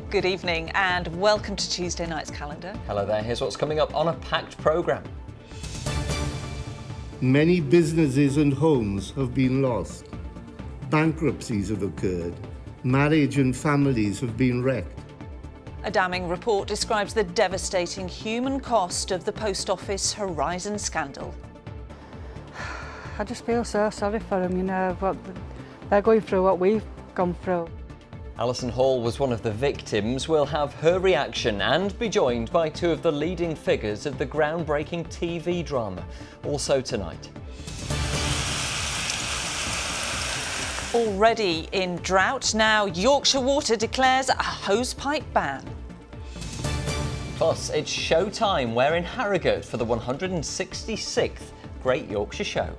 Good evening and welcome to Tuesday night's calendar. Hello there, here's what's coming up on a packed programme. Many businesses and homes have been lost. Bankruptcies have occurred. Marriage and families have been wrecked. A damning report describes the devastating human cost of the Post Office Horizon scandal. I just feel so sorry for them, what they're going through, what we've gone through. Alison Hall was one of the victims. We'll have her reaction and be joined by two of the leading figures of the groundbreaking TV drama. Also tonight. Already in drought, now Yorkshire Water declares a hosepipe ban. Plus, it's showtime. We're in Harrogate for the 166th Great Yorkshire Show.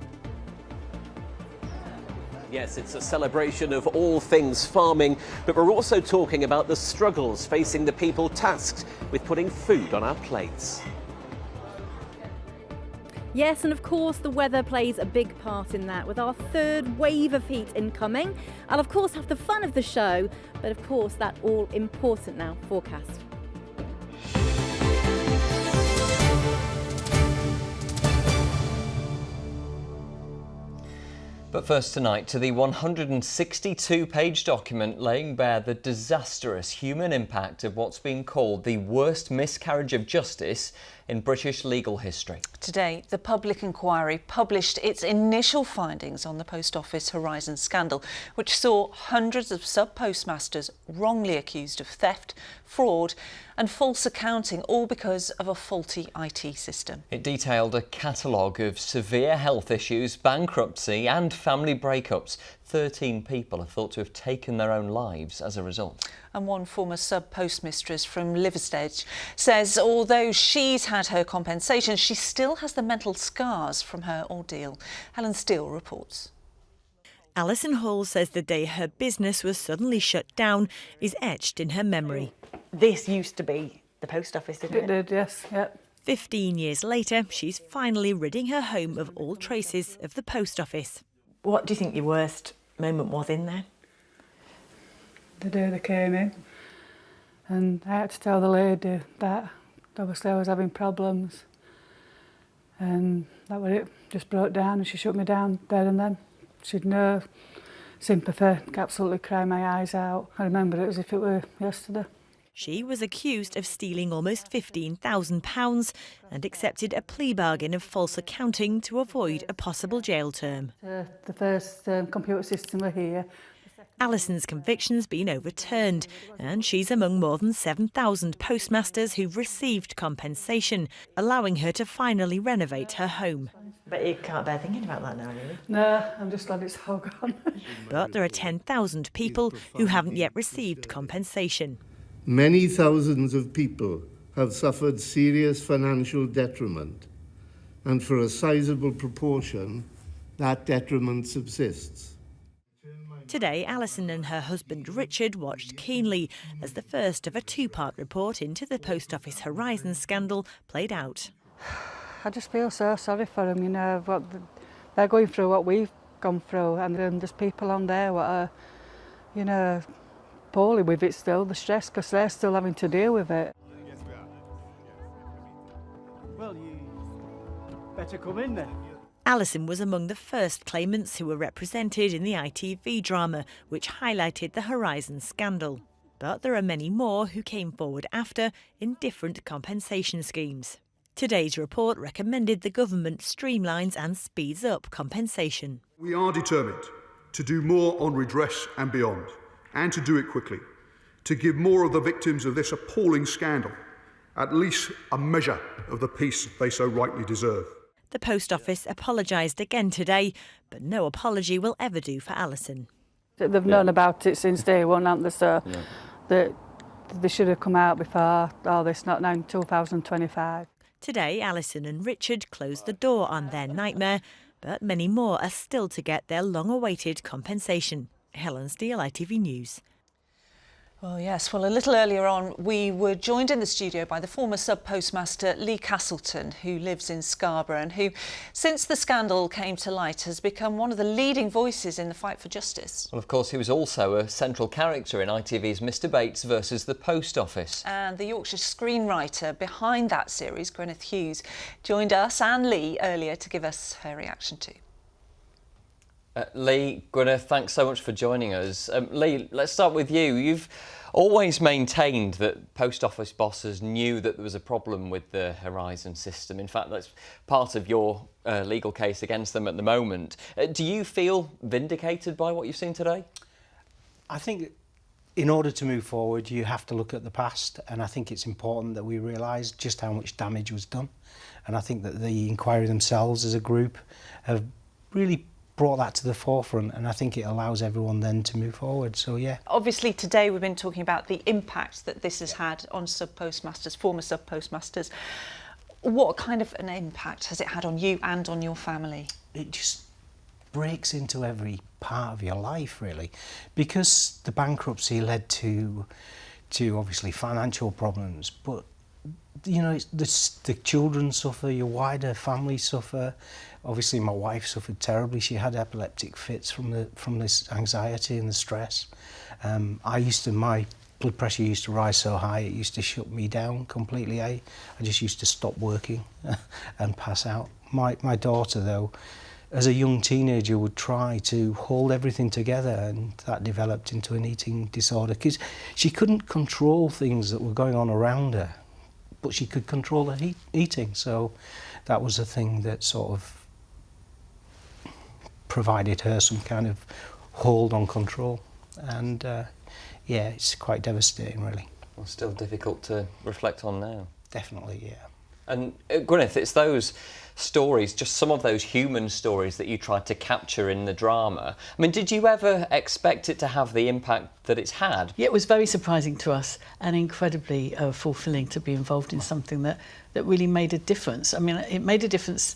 Yes, it's a celebration of all things farming, but we're also talking about the struggles facing the people tasked with putting food on our plates. Yes, and of course the weather plays a big part in that, with our third wave of heat incoming. I'll of course have the fun of the show, but of course that all important now forecast. But first tonight to the 162-page document laying bare the disastrous human impact of what's been called the worst miscarriage of justice in British legal history. Today, the public inquiry published its initial findings on the Post Office Horizon scandal, which saw hundreds of sub-postmasters wrongly accused of theft, fraud and false accounting, all because of a faulty IT system. It detailed a catalogue of severe health issues, bankruptcy and family breakups. 13 people are thought to have taken their own lives as a result. And one former sub-postmistress from Liversedge says although she's had her compensation, she still has the mental scars from her ordeal. Helen Steele reports. Alison Hall says the day her business was suddenly shut down is etched in her memory. This used to be the post office, didn't it? It did, yes, yep. 15 years later, she's finally ridding her home of all traces of the post office. What do you think your worst moment was in there? The day they came in, and I had to tell the lady that obviously I was having problems, and that was it. Just broke down and she shut me down there and then. She'd no sympathy, absolutely crying my eyes out. I remember it as if it were yesterday. She was accused of stealing almost £15,000 and accepted a plea bargain of false accounting to avoid a possible jail term. The first computer system were here. Alison's conviction's been overturned and she's among more than 7,000 postmasters who've received compensation, allowing her to finally renovate her home. But you can't bear thinking about that now, really. No, I'm just glad it's all gone. But there are 10,000 people who haven't yet received compensation. Many thousands of people have suffered serious financial detriment, and for a sizable proportion, that detriment subsists. Today, Alison and her husband Richard watched keenly as the first of a two-part report into the Post Office Horizon scandal played out. I just feel so sorry for them, what they're going through, what we've gone through, and there's people on there what are, poorly with it still, the stress, because they're still having to deal with it. Yes, we are. Well, you better come in then. Alison was among the first claimants who were represented in the ITV drama, which highlighted the Horizon scandal. But there are many more who came forward after in different compensation schemes. Today's report recommended the government streamlines and speeds up compensation. We are determined to do more on redress and beyond, and to do it quickly, to give more of the victims of this appalling scandal at least a measure of the peace they so rightly deserve. The Post Office apologised again today, but no apology will ever do for Alison. They've known about it since day one, haven't they? So that they should have come out before all this, not now in 2025. Today, Alison and Richard closed the door on their nightmare, but many more are still to get their long-awaited compensation. Helen Steele, ITV News. Well, yes. Well, a little earlier on, we were joined in the studio by the former sub-postmaster Lee Castleton, who lives in Scarborough and who, since the scandal came to light, has become one of the leading voices in the fight for justice. Well, of course, he was also a central character in ITV's Mr Bates versus the Post Office. And the Yorkshire screenwriter behind that series, Gwyneth Hughes, joined us and Lee earlier to give us her reaction too. Lee, Gwyneth, thanks so much for joining us. Lee, let's start with you. You've always maintained that post office bosses knew that there was a problem with the Horizon system. In fact, that's part of your legal case against them at the moment. Do you feel vindicated by what you've seen today? I think in order to move forward, you have to look at the past, and I think it's important that we realise just how much damage was done. And I think that the inquiry themselves as a group have really brought that to the forefront, and I think it allows everyone then to move forward. So yeah. Obviously today we've been talking about the impact that this has had on sub-postmasters, former sub-postmasters. What kind of an impact has it had on you and on your family? It just breaks into every part of your life, really, because the bankruptcy led to obviously financial problems, but you know, the children suffer, your wider family suffer. Obviously, my wife suffered terribly. She had epileptic fits from this anxiety and the stress. My blood pressure used to rise so high it used to shut me down completely. I just used to stop working and pass out. My daughter, though, as a young teenager, would try to hold everything together, and that developed into an eating disorder because she couldn't control things that were going on around her, but she could control her eating. So that was a thing that sort of provided her some kind of hold on control. And yeah, it's quite devastating, really. Well, still difficult to reflect on now. Definitely, yeah. And Gwyneth, it's those stories, just some of those human stories that you tried to capture in the drama. I mean, did you ever expect it to have the impact that it's had? Yeah, it was very surprising to us and incredibly fulfilling to be involved in something that really made a difference. I mean, it made a difference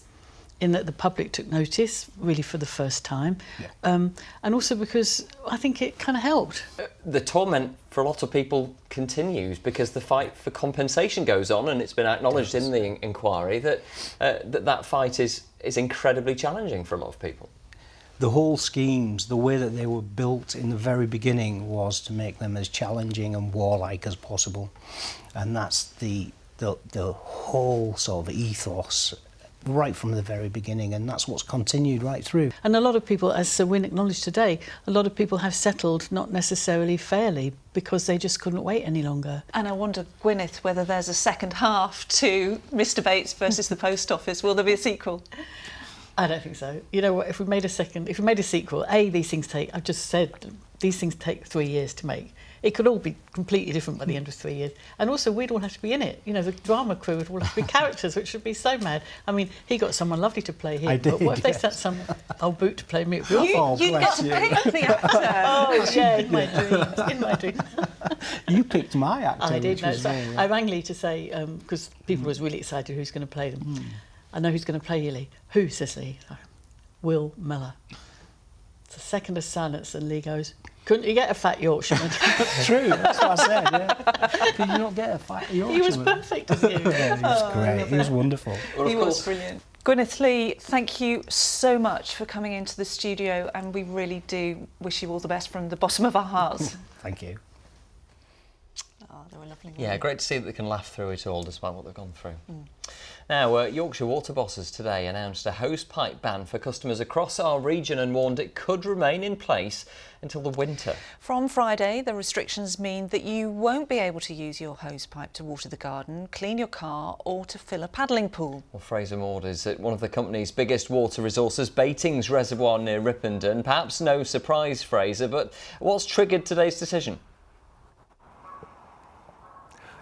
in that the public took notice, really for the first time, and also because I think it kind of helped. The torment for a lot of people continues because the fight for compensation goes on, and it's been acknowledged in the inquiry that that fight is incredibly challenging for a lot of people. The whole schemes, the way that they were built in the very beginning was to make them as challenging and warlike as possible, and that's the whole sort of ethos right from the very beginning, and that's what's continued right through. And a lot of people, as Sir Win acknowledged today, a lot of people have settled not necessarily fairly because they just couldn't wait any longer. And I wonder, Gwyneth, whether there's a second half to Mr Bates versus the Post Office. Will there be a sequel? I don't think so. You know what, if we made a sequel, these things take, I've just said, these things take 3 years to make. It could all be completely different by the end of 3 years. And also, we'd all have to be in it. You know, the drama crew would all have to be characters, which would be so mad. I mean, he got someone lovely to play him, but what if they sent some old boot to play me? You'd get to pick the actor. Oh, yeah, in my dreams. You picked my actor. I did. Which was I rang Lee to say, because people was really excited who's going to play them. I know who's going to play you, Lee. Who, says Lee? Will Mellor. It's a second of silence, and Lee goes, couldn't you get a fat Yorkshireman? True, that's what I said, yeah. Could you not get a fat Yorkshireman? He was perfect as you. Yeah, he was great, he was wonderful. Well, he was brilliant. Gwyneth, Lee, thank you so much for coming into the studio, and we really do wish you all the best from the bottom of our hearts. Thank you. Oh, they were lovely. Yeah, great to see that they can laugh through it all despite what they've gone through. Now, Yorkshire Water bosses today announced a hosepipe ban for customers across our region and warned it could remain in place until the winter. From Friday, the restrictions mean that you won't be able to use your hosepipe to water the garden, clean your car or to fill a paddling pool. Well, Fraser Moord is at one of the company's biggest water resources, Batings Reservoir near Ripponden. Perhaps no surprise, Fraser, but what's triggered today's decision?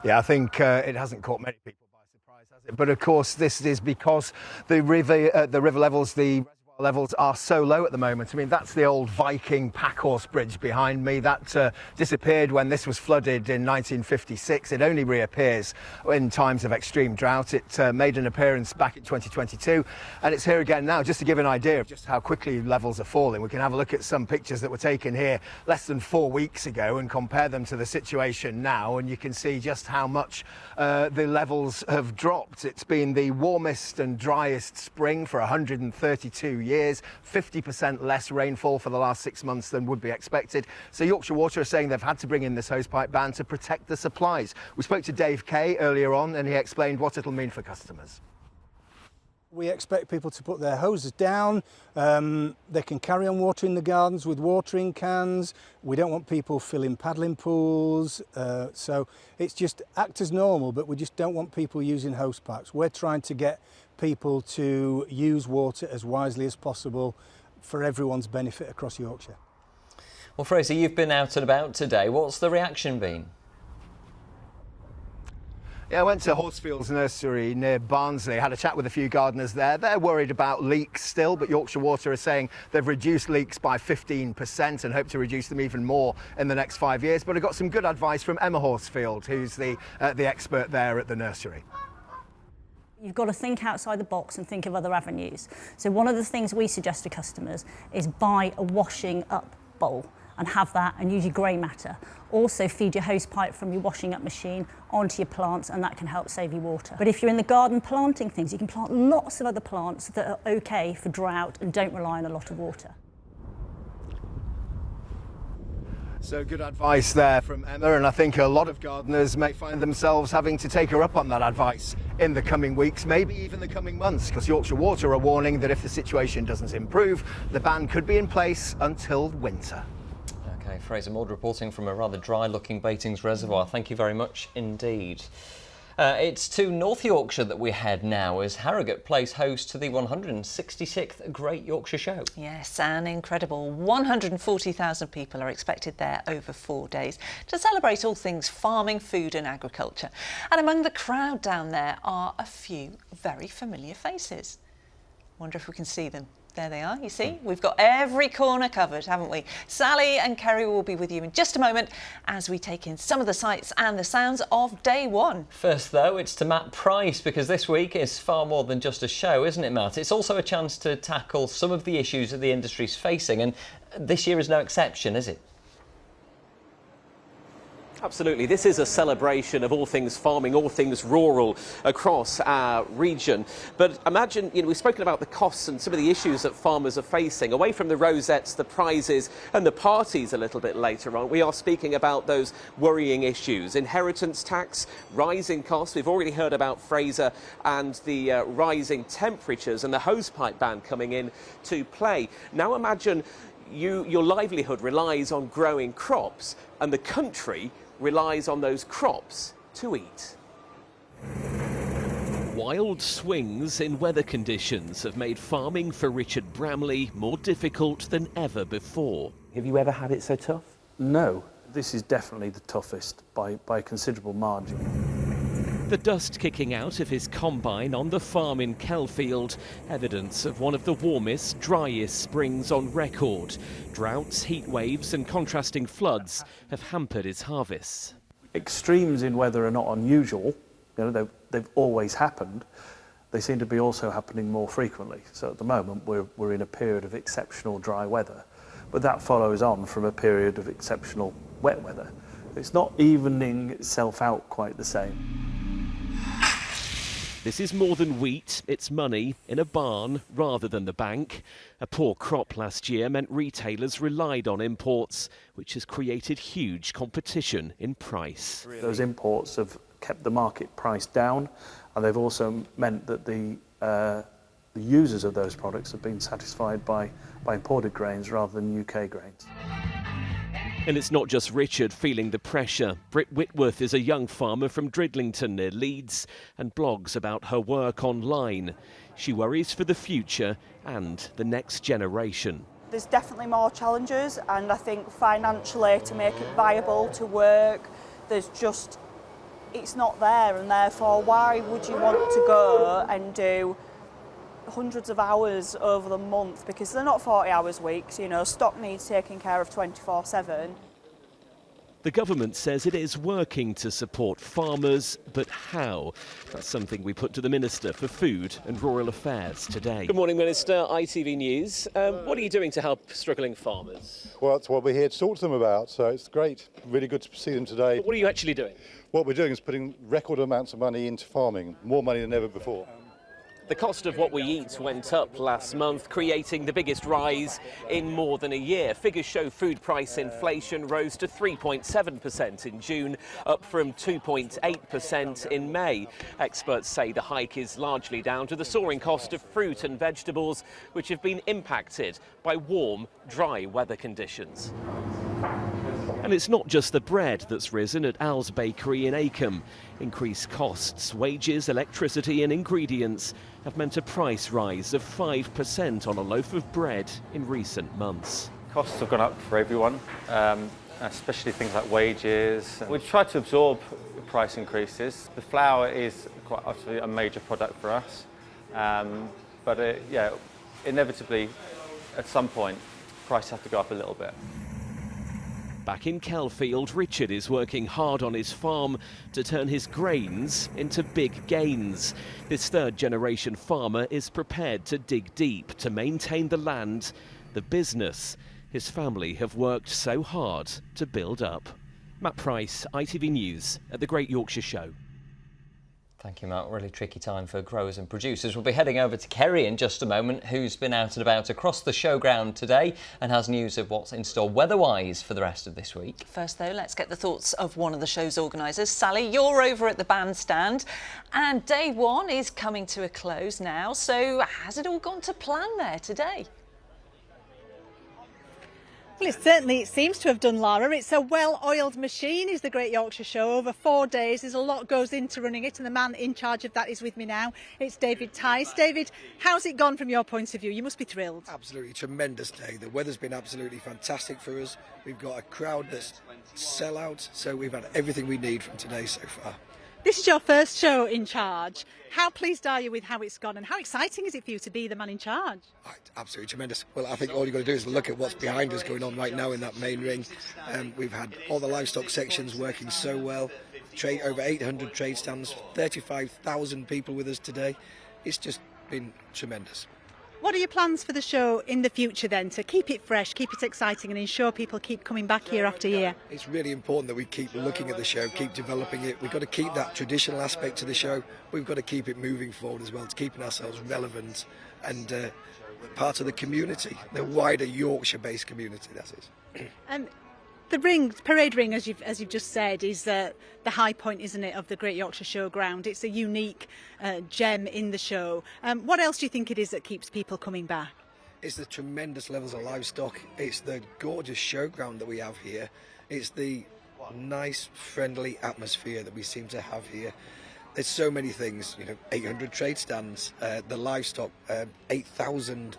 Yeah, I think it hasn't caught many people by surprise, has it? But of course, this is because the river levels, the reservoir Levels are so low at the moment. I mean, that's the old Viking Packhorse Bridge behind me. That disappeared when this was flooded in 1956. It only reappears in times of extreme drought. It made an appearance back in 2022, and it's here again now. Just to give an idea of just how quickly levels are falling, we can have a look at some pictures that were taken here less than 4 weeks ago and compare them to the situation now, and you can see just how much the levels have dropped. It's been the warmest and driest spring for 132 years, 50% less rainfall for the last 6 months than would be expected. So Yorkshire Water are saying they've had to bring in this hosepipe ban to protect the supplies. We spoke to Dave Kay earlier on, and he explained what it'll mean for customers. We expect people to put their hoses down. They can carry on watering the gardens with watering cans. We don't want people filling paddling pools. So it's just act as normal, but we just don't want people using hose pipes. We're trying to get people to use water as wisely as possible for everyone's benefit across Yorkshire. Well, Fraser, you've been out and about today. What's the reaction been? Yeah, I went to Horsefields Nursery near Barnsley, had a chat with a few gardeners there. They're worried about leaks still, but Yorkshire Water are saying they've reduced leaks by 15% and hope to reduce them even more in the next 5 years. But I got some good advice from Emma Horsefield, who's the expert there at the nursery. You've got to think outside the box and think of other avenues. So one of the things we suggest to customers is buy a washing up bowl and have that and use your grey matter. Also feed your hose pipe from your washing up machine onto your plants, and that can help save you water. But if you're in the garden planting things, you can plant lots of other plants that are okay for drought and don't rely on a lot of water. So good advice there from Emma, and I think a lot of gardeners may find themselves having to take her up on that advice in the coming weeks, maybe even the coming months, because Yorkshire Water are warning that if the situation doesn't improve, the ban could be in place until winter. OK, Fraser Maud reporting from a rather dry-looking Batings reservoir. Thank you very much indeed. It's to North Yorkshire that we head now, as Harrogate plays host to the 166th Great Yorkshire Show. Yes, an incredible 140,000 people are expected there over 4 days to celebrate all things farming, food and agriculture. And among the crowd down there are a few very familiar faces. Wonder if we can see them. There they are, you see. We've got every corner covered, haven't we? Sally and Kerry will be with you in just a moment as we take in some of the sights and the sounds of day one. First, though, it's to Matt Price, because this week is far more than just a show, isn't it, Matt? It's also a chance to tackle some of the issues that the industry's facing, and this year is no exception, is it? Absolutely. This is a celebration of all things farming, all things rural across our region. But imagine, we've spoken about the costs and some of the issues that farmers are facing. Away from the rosettes, the prizes and the parties a little bit later on, we are speaking about those worrying issues. Inheritance tax, rising costs. We've already heard about Fraser and the rising temperatures and the hosepipe ban coming in to play. Now imagine your livelihood relies on growing crops, and the country relies on those crops to eat. Wild swings in weather conditions have made farming for Richard Bramley more difficult than ever before. Have you ever had it so tough? No, this is definitely the toughest by a considerable margin. The dust kicking out of his combine on the farm in Kelfield, evidence of one of the warmest, driest springs on record. Droughts, heat waves and contrasting floods have hampered his harvests. Extremes in weather are not unusual, they've always happened. They seem to be also happening more frequently. So at the moment we're in a period of exceptional dry weather, but that follows on from a period of exceptional wet weather. It's not evening itself out quite the same. This is more than wheat, it's money in a barn rather than the bank. A poor crop last year meant retailers relied on imports, which has created huge competition in price. Those imports have kept the market price down, and they've also meant that the users of those products have been satisfied by imported grains rather than UK grains. And it's not just Richard feeling the pressure. Britt Whitworth is a young farmer from Dridlington near Leeds and blogs about her work online. She worries for the future and the next generation. There's definitely more challenges, and I think financially to make it viable to work, it's not there, and therefore why would you want to go and do hundreds of hours over the month because they're not 40 hours weeks, you know, stock needs taking care of 24/7. The government says it is working to support farmers, but how? That's something we put to the Minister for Food and Rural Affairs today. Good morning, Minister. ITV News. What are you doing to help struggling farmers? Well, that's what we're here to talk to them about, so it's great. Really good to see them today. But what are you actually doing? What we're doing is putting record amounts of money into farming, more money than ever before. The cost of what we eat went up last month, creating the biggest rise in more than a year. Figures show food price inflation rose to 3.7% in June, up from 2.8% in May. Experts say the hike is largely down to the soaring cost of fruit and vegetables, which have been impacted by warm, dry weather conditions. And it's not just the bread that's risen at Al's Bakery in Acomb. Increased costs, wages, electricity and ingredients have meant a price rise of 5% on a loaf of bread in recent months. Costs have gone up for everyone, especially things like wages. We've tried to absorb price increases. The flour is quite obviously a major product for us, but inevitably at some point prices have to go up a little bit. Back in Kelfield, Richard is working hard on his farm to turn his grains into big gains. This third-generation farmer is prepared to dig deep to maintain the land, the business his family have worked so hard to build up. Matt Price, ITV News at the Great Yorkshire Show. Thank you, Matt. Really tricky time for growers and producers. We'll be heading over to Kerry in just a moment, who's been out and about across the showground today and has news of what's in store weather-wise for the rest of this week. First, though, let's get the thoughts of one of the show's organisers. Sally, you're over at the bandstand, and day one is coming to a close now. So has it all gone to plan there today? Well, it seems to have done, Lara. It's a well-oiled machine, is the Great Yorkshire Show. Over 4 days, there's a lot goes into running it, and the man in charge of that is with me now. It's David Tice. David, how's it gone from your point of view? You must be thrilled. Absolutely tremendous day. The weather's been absolutely fantastic for us. We've got a crowd that's sell out, so we've had everything we need from today so far. This is your first show in charge. How pleased are you with how it's gone, and how exciting is it for you to be the man in charge? Absolutely tremendous. Well, I think all you've got to do is look at what's behind us going on right now in that main ring. We've had all the livestock sections working so well. Over 800 trade stands, 35,000 people with us today. It's just been tremendous. What are your plans for the show in the future then, to keep it fresh, keep it exciting and ensure people keep coming back year after year? It's really important that we keep looking at the show, keep developing it. We've got to keep that traditional aspect to the show. We've got to keep it moving forward as well, to keeping ourselves relevant and part of the community, the wider Yorkshire-based community, that is. The parade ring, as you've just said, is the high point, isn't it, of the Great Yorkshire Showground. It's a unique gem in the show. What else do you think it is that keeps people coming back? It's the tremendous levels of livestock. It's the gorgeous showground that we have here. It's the nice, friendly atmosphere that we seem to have here. There's so many things, 800 trade stands, the livestock, 8,000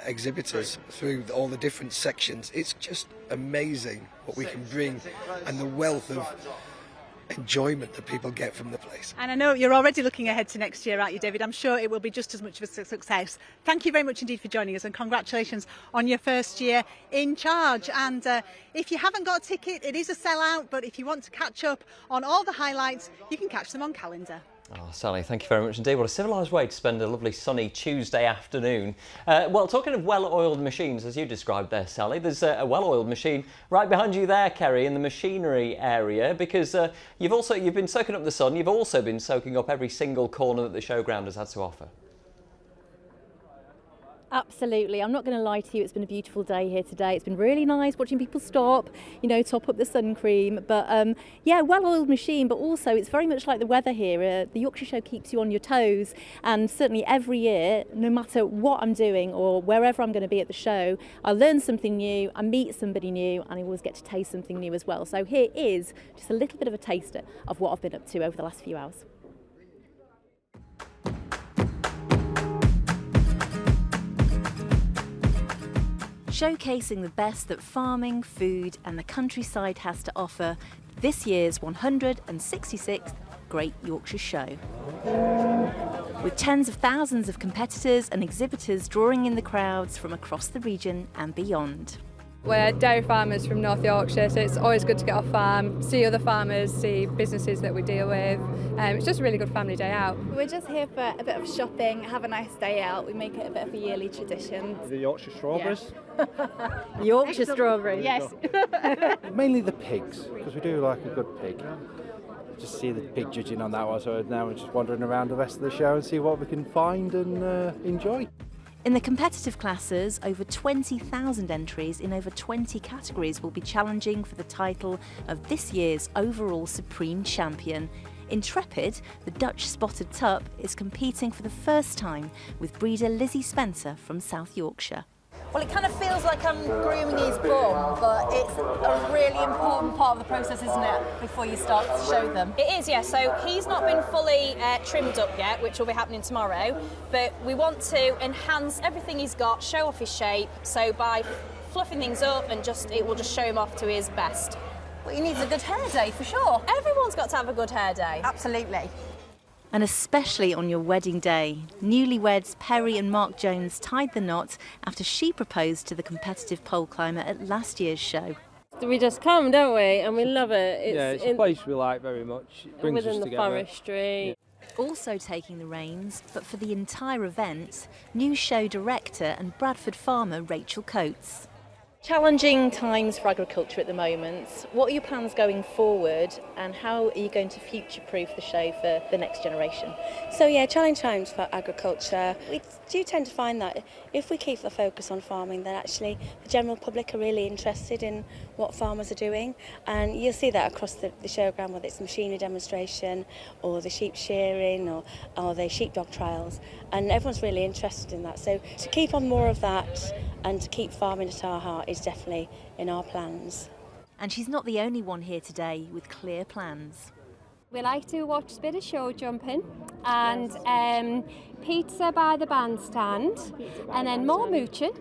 exhibitors through all the different sections. It's just amazing what we can bring and the wealth of enjoyment that people get from the place. And I know you're already looking ahead to next year, aren't you, David? I'm sure it will be just as much of a success. Thank you very much indeed for joining us, and congratulations on your first year in charge. And if you haven't got a ticket, it is a sellout, but if you want to catch up on all the highlights, you can catch them on Calendar. Oh, Sally, thank you very much indeed. What a civilised way to spend a lovely sunny Tuesday afternoon. Well, talking of well-oiled machines, as you described there, Sally, there's a well-oiled machine right behind you there, Kerry, in the machinery area, because you've been soaking up the sun. You've also been soaking up every single corner that the showground has had to offer. Absolutely. I'm not going to lie to you, it's been a beautiful day here today. It's been really nice watching people stop, top up the sun cream. But yeah, well-oiled machine, but also it's very much like the weather here. The Yorkshire Show keeps you on your toes, and certainly every year, no matter what I'm doing or wherever I'm going to be at the show, I learn something new, I meet somebody new, and I always get to taste something new as well. So here is just a little bit of a taster of what I've been up to over the last few hours. Showcasing the best that farming, food and the countryside has to offer, this year's 166th Great Yorkshire Show. With tens of thousands of competitors and exhibitors drawing in the crowds from across the region and beyond. We're dairy farmers from North Yorkshire, so it's always good to get off farm, see other farmers, see businesses that we deal with. It's just a really good family day out. We're just here for a bit of shopping, have a nice day out. We make it a bit of a yearly tradition. The Yorkshire strawberries. Yeah. Yorkshire strawberries. Yes. Mainly the pigs, because we do like a good pig. Just see the pig judging on that one, so now we're just wandering around the rest of the show and see what we can find and enjoy. In the competitive classes, over 20,000 entries in over 20 categories will be challenging for the title of this year's overall Supreme Champion. Intrepid, the Dutch spotted tup, is competing for the first time with breeder Lizzie Spencer from South Yorkshire. Well, it kind of feels like I'm grooming his bum, but it's a really important part of the process, isn't it, before you start to show them? It is, yeah. So he's not been fully trimmed up yet, which will be happening tomorrow, but we want to enhance everything he's got, show off his shape, so by fluffing things up and it will just show him off to his best. Well, he needs a good hair day, for sure. Everyone's got to have a good hair day. Absolutely. And especially on your wedding day, newlyweds Perry and Mark Jones tied the knot after she proposed to the competitive pole climber at last year's show. We just come, don't we? And we love it. It's a place we like very much. It brings within us the together. forestry. Also taking the reins, but for the entire event, new show director and Bradford farmer Rachel Coates. Challenging times for agriculture at the moment. What are your plans going forward and how are you going to future-proof the show for the next generation? So yeah, challenging times for agriculture. We do tend to find that if we keep the focus on farming, then actually the general public are really interested in what farmers are doing, and you'll see that across the showground, whether it's the machinery demonstration or the sheep shearing or the sheepdog trials, and everyone's really interested in that. So to keep on more of that and to keep farming at our heart is definitely in our plans. And she's not the only one here today with clear plans. We like to watch a bit of show jumping and pizza by the bandstand and then more mooching.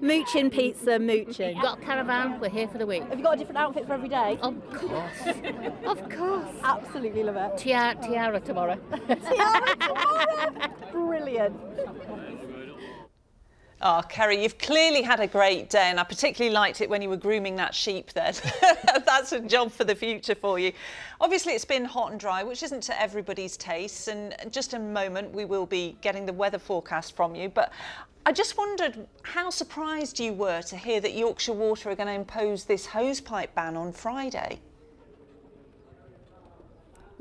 Mooching, pizza, mooching. We've got a caravan, we're here for the week. Have you got a different outfit for every day? Of course. Of course. Absolutely love it. Tiara tomorrow. Tiara tomorrow. Brilliant. Oh, Kerry, you've clearly had a great day, and I particularly liked it when you were grooming that sheep then. That's a job for the future for you. Obviously, it's been hot and dry, which isn't to everybody's taste, and in just a moment we will be getting the weather forecast from you. But I just wondered how surprised you were to hear that Yorkshire Water are going to impose this hosepipe ban on Friday.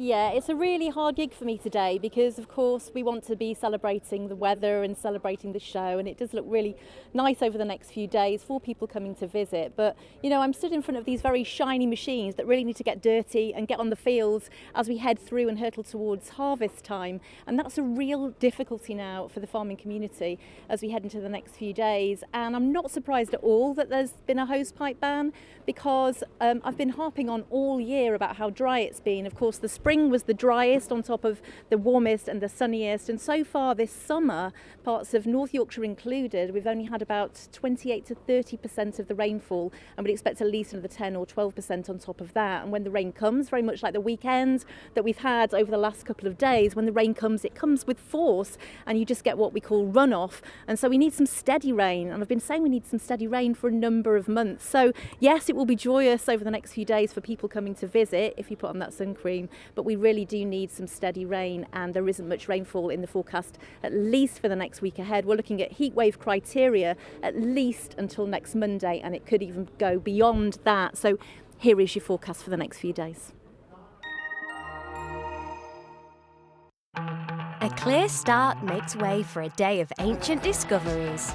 Yeah, it's a really hard gig for me today because, of course, we want to be celebrating the weather and celebrating the show, and it does look really nice over the next few days for people coming to visit. But, you know, I'm stood in front of these very shiny machines that really need to get dirty and get on the fields as we head through and hurtle towards harvest time. And that's a real difficulty now for the farming community as we head into the next few days. And I'm not surprised at all that there's been a hosepipe ban because I've been harping on all year about how dry it's been. Of course, the spring was the driest on top of the warmest and the sunniest, and so far this summer, parts of North Yorkshire included, we've only had about 28 to 30% of the rainfall, and we'd expect at least another 10 or 12% on top of that. And when the rain comes, very much like the weekend that we've had over the last couple of days, when the rain comes, it comes with force and you just get what we call runoff. And so we need some steady rain, and I've been saying we need some steady rain for a number of months. So yes, it will be joyous over the next few days for people coming to visit if you put on that sun cream, but we really do need some steady rain, and there isn't much rainfall in the forecast, at least for the next week ahead. We're looking at heatwave criteria at least until next Monday, and it could even go beyond that. So here is your forecast for the next few days. A clear start makes way for a day of ancient discoveries.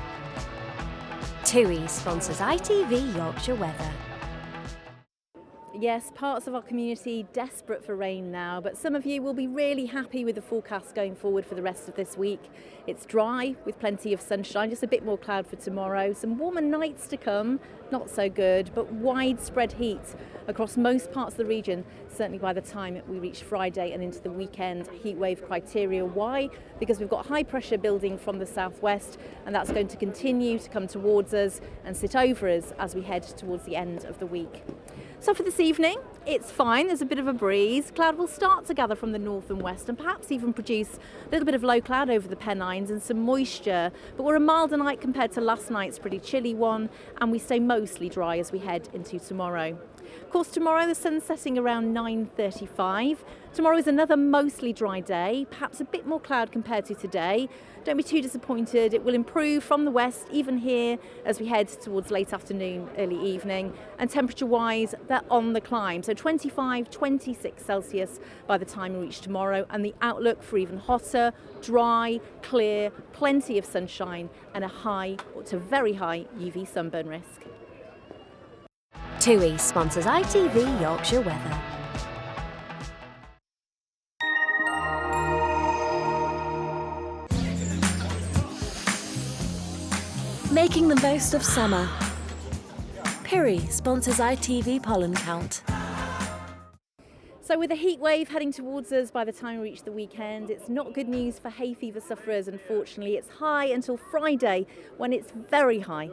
TUI sponsors ITV Yorkshire Weather. Yes, parts of our community desperate for rain now, but some of you will be really happy with the forecast going forward for the rest of this week. It's dry with plenty of sunshine, just a bit more cloud for tomorrow. Some warmer nights to come, not so good, but widespread heat across most parts of the region, certainly by the time we reach Friday and into the weekend. Heat wave criteria. Why? Because we've got high pressure building from the southwest, and that's going to continue to come towards us and sit over us as we head towards the end of the week. So for this evening, it's fine, there's a bit of a breeze. Cloud will start to gather from the north and west and perhaps even produce a little bit of low cloud over the Pennines and some moisture. But we're a milder night compared to last night's pretty chilly one, and we stay mostly dry as we head into tomorrow. Of course, tomorrow the sun's setting around 9:35. Tomorrow is another mostly dry day, perhaps a bit more cloud compared to today. Don't be too disappointed, it will improve from the west, even here as we head towards late afternoon, early evening. And temperature-wise, they're on the climb, so 25, 26 Celsius by the time we reach tomorrow, and the outlook for even hotter, dry, clear, plenty of sunshine, and a high to very high UV sunburn risk. TUI sponsors ITV Yorkshire Weather. Making the most of summer. Piri sponsors ITV Pollen Count. So with a heat wave heading towards us by the time we reach the weekend, it's not good news for hay fever sufferers, unfortunately. It's high until Friday, when it's very high.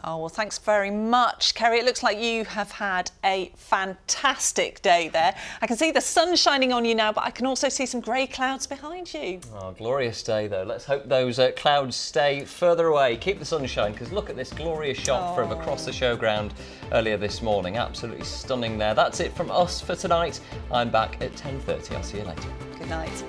Oh, well, thanks very much, Kerry. It looks like you have had a fantastic day there. I can see the sun shining on you now, but I can also see some grey clouds behind you. Oh, glorious day, though. Let's hope those clouds stay further away. Keep the sunshine, because look at this glorious shot from across the showground earlier this morning. Absolutely stunning there. That's it from us for tonight. I'm back at 10:30. I'll see you later. Good night.